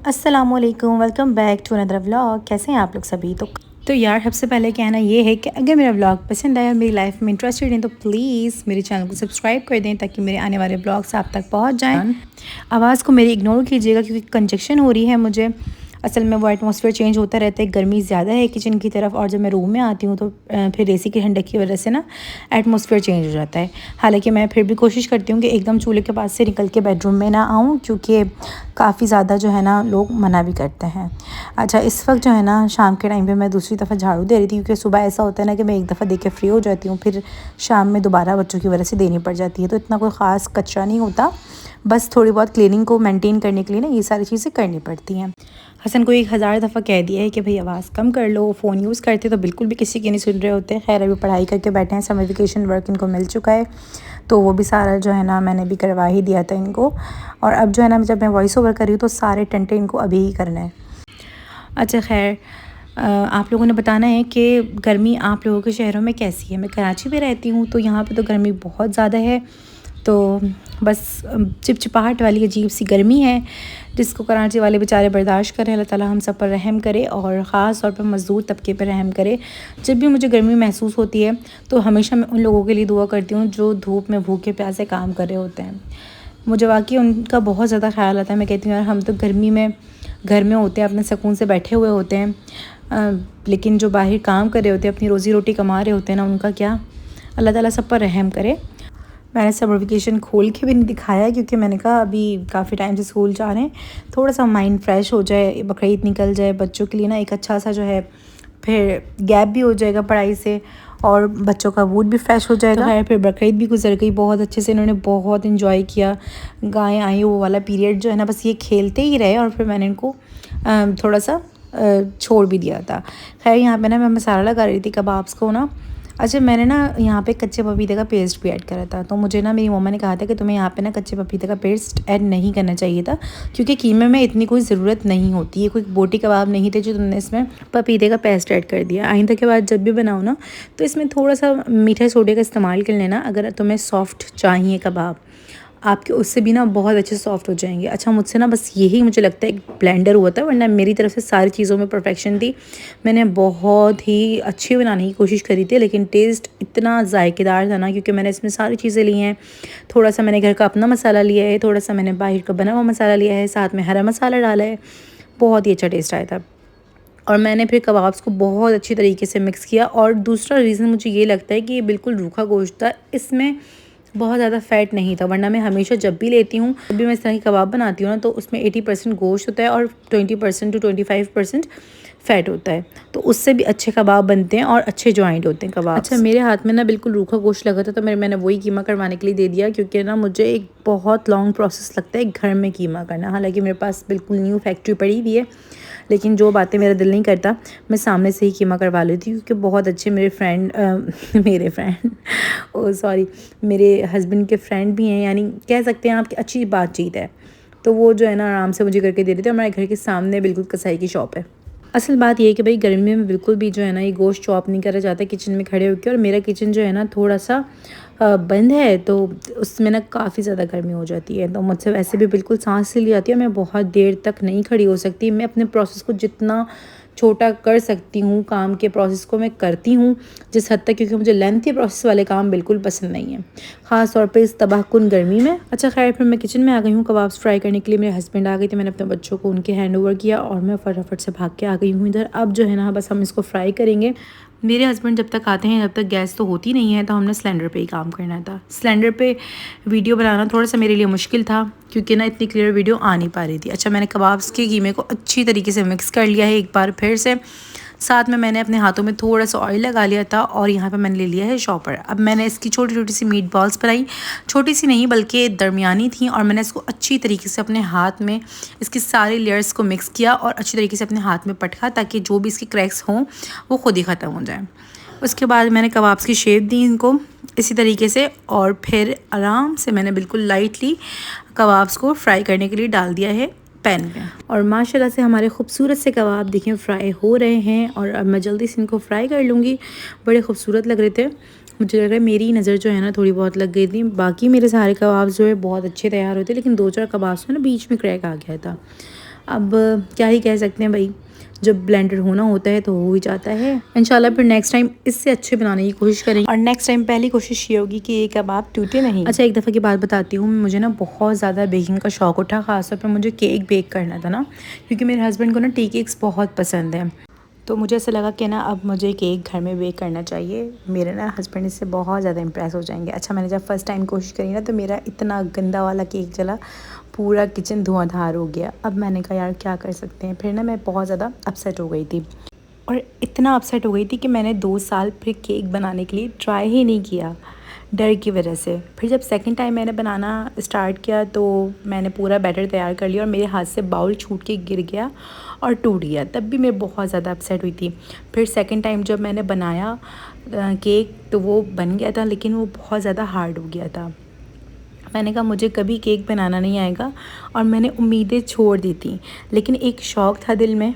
अस्सलामुअलैकुम, welcome back to another vlog. कैसे हैं आप लोग सभी। तो यार सबसे पहले कहना ये है कि अगर मेरा व्लॉग पसंद आया और मेरी लाइफ में इंटरेस्टेड हैं तो प्लीज़ मेरे चैनल को सब्सक्राइब कर दें ताकि मेरे आने वाले व्लॉग्स आप तक पहुंच जाएं। आवाज़ को मेरी इग्नोर कीजिएगा क्योंकि कंजक्शन हो रही है मुझे। असल में वो एटमॉस्फेयर चेंज होता रहता है, गर्मी ज़्यादा है किचन की तरफ, और जब मैं रूम में आती हूँ तो फिर एसी की ठंडक की वजह से ना एटमॉस्फेयर चेंज हो जाता है। हालांकि मैं फिर भी कोशिश करती हूँ कि एकदम चूल्हे के पास से निकल के बेडरूम में ना आऊँ क्योंकि काफ़ी ज़्यादा जो है ना लोग मना भी करते हैं। अच्छा, इस वक्त जो है ना शाम के टाइम पे मैं दूसरी दफ़ा झाड़ू दे रही थी क्योंकि सुबह ऐसा होता है ना कि मैं एक दफ़ा दे के फ्री हो जाती हूँ, फिर शाम में दोबारा बच्चों की वजह से देनी पड़ जाती है, तो इतना कोई ख़ास कचरा नहीं होता। बस थोड़ी बहुत क्लीनिंग को मेंटेन करने के लिए ना ये सारी चीज़ें करनी पड़ती हैं। हसन को 1000 दफ़ा कह दिया है कि भाई आवाज़ कम कर लो, फ़ोन यूज़ करते तो बिल्कुल भी किसी की नहीं सुन रहे होते। खैर अभी पढ़ाई करके बैठे हैं, समर वेकेशन वर्क इनको मिल चुका है तो वो भी सारा जो है ना मैंने भी करवा ही दिया था इनको। और अब जो है ना जब मैं वॉइस ओवर कर रही हूँ तो सारे टंटे इनको अभी ही करना है। अच्छा खैर, आप लोगों ने बताना है कि गर्मी आप लोगों के शहरों में कैसी है। मैं कराची में रहती हूँ तो यहाँ पे तो गर्मी बहुत ज़्यादा है, तो बस चिपचिपाहट वाली अजीब सी गर्मी है जिसको कराची वाले बेचारे बर्दाश्त करें। अल्लाह ताला हम सब पर रहम करे और ख़ास तौर पर मज़दूर तबके पर रहम करे। जब भी मुझे गर्मी महसूस होती है तो हमेशा मैं उन लोगों के लिए दुआ करती हूँ जो धूप में भूखे प्यासे काम कर रहे होते हैं। मुझे वाकई उनका बहुत ज़्यादा ख्याल आता है। मैं कहती हूँ यार हम तो गर्मी में घर में होते हैं, अपने सुकून से बैठे हुए होते हैं, लेकिन जो बाहर काम कर रहे होते हैं, अपनी रोज़ी रोटी कमा रहे होते हैं ना, उनका क्या। अल्लाह ताला सब पर रहम करे। मैंने समर वेकेशन खोल के भी नहीं दिखाया क्योंकि मैंने कहा अभी काफ़ी टाइम से स्कूल जा रहे हैं, थोड़ा सा माइंड फ्रेश हो जाए, बकरीद निकल जाए, बच्चों के लिए ना एक अच्छा सा जो है फिर गैप भी हो जाएगा पढ़ाई से और बच्चों का मूड भी फ्रेश हो जाएगा। तो खैर फिर बकरीद भी गुजर गई बहुत अच्छे से, इन्होंने बहुत इन्जॉय किया। गायें आई, वो वाला पीरियड जो है ना बस ये खेलते ही रहे और फिर मैंने इनको थोड़ा सा छोड़ भी दिया था। खैर यहाँ पे ना मैं मसाला लगा रही थी कबाब्स को ना। अच्छा, मैंने ना यहाँ पे कच्चे पपीते का पेस्ट भी ऐड करा था, तो मुझे ना मेरी मम्मा ने कहा था कि तुम्हें यहाँ पे ना कच्चे पपीते का पेस्ट ऐड नहीं करना चाहिए था क्योंकि कीमे में इतनी कोई ज़रूरत नहीं होती है, कोई बोटी कबाब नहीं थे जो तुमने इसमें पपीते का पेस्ट ऐड कर दिया। आइंदा के बाद जब भी बनाओ ना तो इसमें थोड़ा सा मीठे सोडे का इस्तेमाल कर लेना अगर तुम्हें सॉफ्ट चाहिए कबाब, आपके उससे भी ना बहुत अच्छे सॉफ्ट हो जाएंगे। अच्छा, मुझसे ना बस यही मुझे लगता है एक ब्लेंडर हुआ था, वरना मेरी तरफ से सारी चीज़ों में परफेक्शन थी। मैंने बहुत ही अच्छी बनाने की कोशिश करी थी लेकिन टेस्ट इतना जायकेदार था ना क्योंकि मैंने इसमें सारी चीज़ें ली हैं। थोड़ा सा मैंने घर का अपना मसाला लिया है, थोड़ा सा मैंने बाहर का बना हुआ मसाला लिया है, साथ में हरा मसाला डाला है। बहुत ही अच्छा टेस्ट आया था और मैंने फिर कबाब्स को बहुत अच्छी तरीके से मिक्स किया। और दूसरा रीज़न मुझे ये लगता है कि ये बिल्कुल रूखा गोश्त था, इसमें बहुत ज़्यादा फ़ैट नहीं था, वरना मैं हमेशा जब भी लेती हूँ, जब भी मैं इस तरह की कबाब बनाती हूँ ना तो उसमें 80% गोश्त होता है और 20% टू 25% फ़ैट होता है, तो उससे भी अच्छे कबाब बनते हैं और अच्छे जॉइंट होते हैं कबाब। अच्छा, मेरे हाथ में ना बिल्कुल रूखा गोश्त लगा था तो मैंने वही कीमा करवाने के लिए दे दिया क्योंकि ना मुझे एक बहुत लॉन्ग प्रोसेस लगता है घर में कीमा करना। हालांकि मेरे पास बिल्कुल न्यू फैक्ट्री पड़ी हुई है लेकिन जो बातें मेरा दिल नहीं करता मैं सामने से ही कीमा करवा लेती हूँ क्योंकि बहुत अच्छे मेरे फ्रेंड ओ सॉरी मेरे हस्बैंड के फ्रेंड भी हैं, यानी कह सकते हैं आपकी अच्छी बातचीत है, तो वो जो है ना आराम से मुझे करके दे रहे थे। हमारे घर के सामने बिल्कुल कसाई की शॉप है। असल बात ये है कि भाई गर्मी में बिल्कुल भी जो है ना ये गोश्त चॉप नहीं करा जाता किचन में खड़े होकर, और मेरा किचन जो है ना थोड़ा सा बंद है तो उसमें ना काफ़ी ज़्यादा गर्मी हो जाती है, तो मुझसे वैसे भी बिल्कुल सांस ली जाती है। मैं बहुत देर तक नहीं खड़ी हो सकती। मैं अपने प्रोसेस को जितना छोटा कर सकती हूँ, काम के प्रोसेस को मैं करती हूँ जिस हद तक, क्योंकि मुझे लेंथी प्रोसेस वाले काम बिल्कुल पसंद नहीं है, ख़ास तौर पे इस तबाहकुन गर्मी में। अच्छा खैर, फिर मैं किचन में आ गई हूँ कबाब्स फ्राई करने के लिए। मेरे हस्बैंड आ गए थे, मैंने अपने बच्चों को उनके हैंड ओवर किया और मैं फटाफट से भाग के आ गई हूँ इधर। अब जो है ना बस हम इसको फ्राई करेंगे। मेरे हस्बैंड जब तक आते हैं जब तक गैस तो होती नहीं है, तो हमने सिलेंडर पे ही काम करना था। सिलेंडर पे वीडियो बनाना थोड़ा सा मेरे लिए मुश्किल था क्योंकि ना इतनी क्लियर वीडियो आ नहीं पा रही थी। अच्छा, मैंने कबाब्स के कीमे को अच्छी तरीके से मिक्स कर लिया है एक बार फिर से, साथ में मैंने अपने हाथों में थोड़ा सा ऑयल लगा लिया था और यहाँ पे मैंने ले लिया है शॉपर। अब मैंने इसकी छोटी छोटी सी मीट बॉल्स बनाई, छोटी सी नहीं बल्कि दरमियानी थी, और मैंने इसको अच्छी तरीके से अपने हाथ में इसकी सारी लेयर्स को मिक्स किया और अच्छी तरीके से अपने हाथ में पटका ताकि जो भी इसके क्रैक्स हों वो खुद ही ख़त्म हो जाए। उसके बाद मैंने कबाब्स की शेप दी इनको इसी तरीके से और फिर आराम से मैंने बिल्कुल लाइटली कबाब्स को फ्राई करने के लिए डाल दिया है पैन में। और माशाल्लाह से हमारे खूबसूरत से कबाब देखिए फ्राई हो रहे हैं और अब मैं जल्दी से इनको फ्राई कर लूँगी। बड़े खूबसूरत लग रहे थे, मुझे लग रहा है मेरी नज़र जो है ना थोड़ी बहुत लग गई थी। बाकी मेरे सारे कबाब जो है बहुत अच्छे तैयार होते, लेकिन 2-4 कबाब्स में ना बीच में क्रैक आ गया था। अब क्या ही कह सकते हैं भाई, जब ब्लेंडर होना होता है तो हो ही जाता है। इंशाल्लाह फिर नेक्स्ट टाइम इससे अच्छे बनाने की कोशिश करेंगे, और नेक्स्ट टाइम पहली कोशिश ये होगी कि ये कबाब टूटे नहीं। अच्छा, एक दफ़ा की बात बताती हूँ, मुझे ना बहुत ज़्यादा बेकिंग का शौक उठा, ख़ासतौर पर मुझे केक बेक करना था ना, क्योंकि मेरे हस्बैंड को ना टी केक्स बहुत पसंद है। तो मुझे ऐसा लगा कि ना अब मुझे केक घर में बेक करना चाहिए, मेरे ना हस्बैंड इससे बहुत ज़्यादा इम्प्रेस हो जाएंगे। अच्छा, मैंने जब फ़र्स्ट टाइम कोशिश करी ना तो मेरा इतना गंदा वाला केक चला, पूरा किचन धुआंधार हो गया। अब मैंने कहा यार क्या कर सकते हैं, फिर ना मैं बहुत ज़्यादा अपसेट हो गई थी, और इतना अपसेट हो गई थी कि मैंने 2 साल फिर केक बनाने के लिए ट्राई ही नहीं किया, डर की वजह से। फिर जब सेकंड टाइम मैंने बनाना स्टार्ट किया तो मैंने पूरा बैटर तैयार कर लिया और मेरे हाथ से बाउल छूट के गिर गया और टूट गया। तब भी मैं बहुत ज़्यादा अपसेट हुई थी। फिर सेकंड टाइम जब मैंने बनाया केक तो वो बन गया था, लेकिन वो बहुत ज़्यादा हार्ड हो गया था। मैंने कहा मुझे कभी केक बनाना नहीं आएगा, और मैंने उम्मीदें छोड़ दी थी। लेकिन एक शौक़ था दिल में,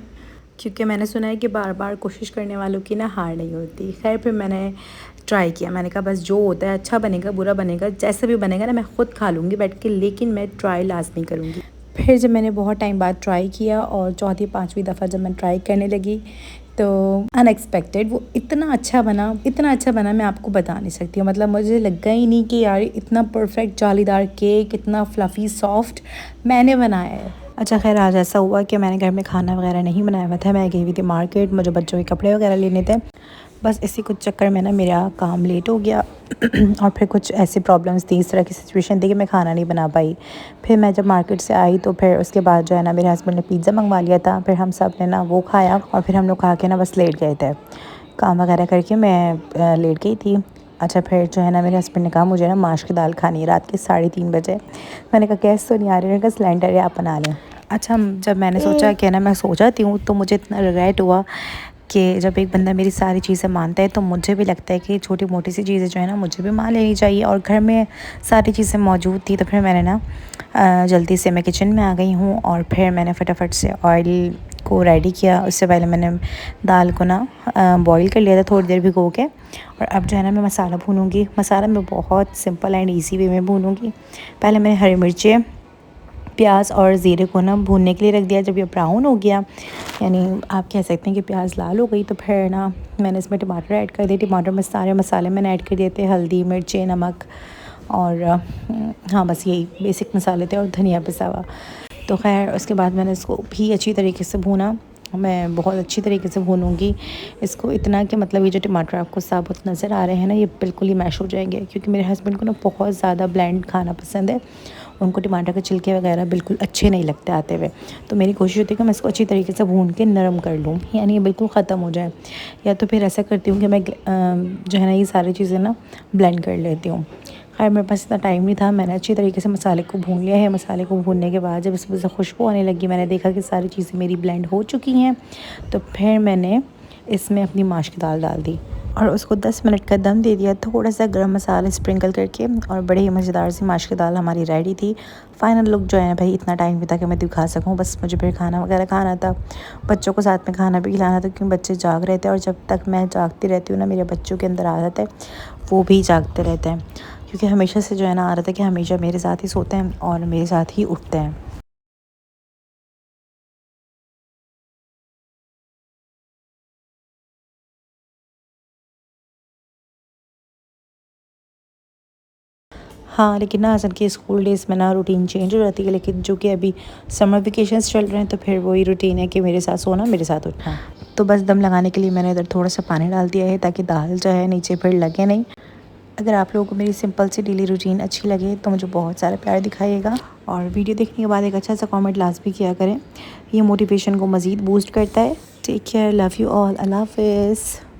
क्योंकि मैंने सुना है कि बार बार कोशिश करने वालों की ना हार नहीं होती। खैर फिर मैंने ट्राई किया, मैंने कहा बस जो होता है, अच्छा बनेगा बुरा बनेगा, जैसा भी बनेगा ना मैं ख़ुद खा लूँगी बैठ के, लेकिन मैं ट्राई लास्ट नहीं करूँगी। फिर जब मैंने बहुत टाइम बाद ट्राई किया और चौथी पाँचवीं दफ़ा जब मैं ट्राई करने लगी तो अनएक्सपेक्टेड वो इतना अच्छा बना, इतना अच्छा बना, मैं आपको बता नहीं सकती हूँ। मतलब मुझे लगा ही नहीं कि यार इतना परफेक्ट जालीदार केक, इतना फ्लफ़ी सॉफ्ट मैंने बनाया है। अच्छा खैर, आज ऐसा हुआ कि मैंने घर में खाना वगैरह नहीं बनाया हुआ था, मैं गई हुई थी मार्केट, मुझे बच्चों के कपड़े वगैरह लेने थे। बस इसी कुछ चक्कर में ना मेरा काम लेट हो गया और फिर कुछ ऐसी प्रॉब्लम्स थी, इस तरह की सिचुएशन थी कि मैं खाना नहीं बना पाई। फिर मैं जब मार्केट से आई तो फिर उसके बाद जो है ना मेरे हस्बैंड ने पिज़्ज़ा मंगवा लिया था, फिर हम सब ने ना वो खाया और फिर हम लोग खा के ना बस लेट गए थे। काम वगैरह करके मैं लेट गई थी। अच्छा, फिर जो है ना मेरे हस्बैंड ने कहा मुझे ना माश की दाल खानी है रात के 3:30 बजे। मैंने कहा गैस तो नहीं आ रही, मैंने कहा सिलेंडर है आप बना लें। अच्छा, जब मैंने सोचा कि ना मैं सो जाती हूँ तो मुझे इतना रिग्रेट हुआ कि जब एक बंदा मेरी सारी चीज़ें मानता है तो मुझे भी लगता है कि छोटी मोटी सी चीज़ें जो है ना मुझे भी मान लेनी चाहिए, और घर में सारी चीज़ें मौजूद थी। तो फिर मैंने ना जल्दी से मैं किचन में आ गई हूँ और फिर मैंने फटाफट से ऑयल को रेडी किया। उससे पहले मैंने दाल को ना बॉईल कर लिया था थोड़ी देर भिगो के, और अब जो है ना मैं मसाला भूनूंगी। मसाला मैं बहुत सिंपल एंड ईजी वे में भूनूंगी। पहले मैंने हरी मिर्चें, प्याज और ज़ीरे को ना भूनने के लिए रख दिया। जब ये ब्राउन हो गया, यानी आप कह सकते हैं कि प्याज लाल हो गई, तो फिर ना मैंने इसमें टमाटर ऐड कर दिए। टमाटर में सारे मसाले मैंने ऐड कर दिए थे, हल्दी, मिर्चें, नमक और हाँ बस यही बेसिक मसाले थे, और धनिया पिसा हुआ। तो खैर उसके बाद मैंने इसको भी अच्छी तरीके से भूना। मैं बहुत अच्छी तरीके से भूनूंगी इसको, इतना कि मतलब ये जो टमाटर आपको साबुत नज़र आ रहे हैं ना, ये बिल्कुल ही मैश हो जाएंगे, क्योंकि मेरे हस्बैंड को ना बहुत ज़्यादा ब्लेंड खाना पसंद है। उनको टमाटर के छिलके वगैरह बिल्कुल अच्छे नहीं लगते आते हुए। तो मेरी कोशिश होती है कि मैं इसको अच्छी तरीके से भून के नरम कर लूँ, यानी ये बिल्कुल ख़त्म हो जाए। या तो फिर ऐसा करती हूँ कि मैं जो है ना ये सारी चीज़ें ना ब्लेंड कर लेती हूँ। खैर मेरे पास इतना टाइम नहीं था, मैंने अच्छी तरीके से मसाले को भून लिया है। मसाले को भूनने के बाद जब इसमें से खुशबू आने लगी, मैंने देखा कि सारी चीज़ें मेरी ब्लेंड हो चुकी हैं, तो फिर मैंने इसमें अपनी माश की दाल डाल दी और उसको 10 मिनट का दम दे दिया, थोड़ा सा गरम मसाला स्प्रिंकल करके, और बड़े ही मज़ेदार सी माश की दाल हमारी रेडी थी। फ़ाइनल लुक जो है भाई, इतना टाइम भी था कि मैं दिखा सकूँ, बस मुझे फिर खाना वगैरह खाना था, बच्चों को साथ में खाना भी खिलाना था, क्योंकि बच्चे जाग रहे थे, और जब तक मैं जागती रहती हूँ ना, मेरे बच्चों के अंदर आदत है वो भी जागते रहते हैं, क्योंकि हमेशा से जो है ना आदत है कि हमेशा मेरे साथ ही सोते हैं और मेरे साथ ही उठते हैं। हाँ, लेकिन ना असल के स्कूल डेज़ में ना रूटीन चेंज हो जाती है, लेकिन जो कि अभी समर वेकेशंस चल रहे हैं तो फिर वही रूटीन है कि मेरे साथ सोना, मेरे साथ उठना। तो बस दम लगाने के लिए मैंने इधर थोड़ा सा पानी डाल दिया है, ताकि दाल जो है नीचे फिर लगे नहीं। अगर आप लोगों को मेरी सिंपल सी डेली रूटीन अच्छी लगे तो मुझे बहुत सारा प्यार दिखाइएगा, और वीडियो देखने के बाद एक अच्छा सा कमेंट लाजमी किया करें, ये मोटिवेशन को मज़ीद बूस्ट करता है। Take care, love you all, अल्लाह हाफ़िज़।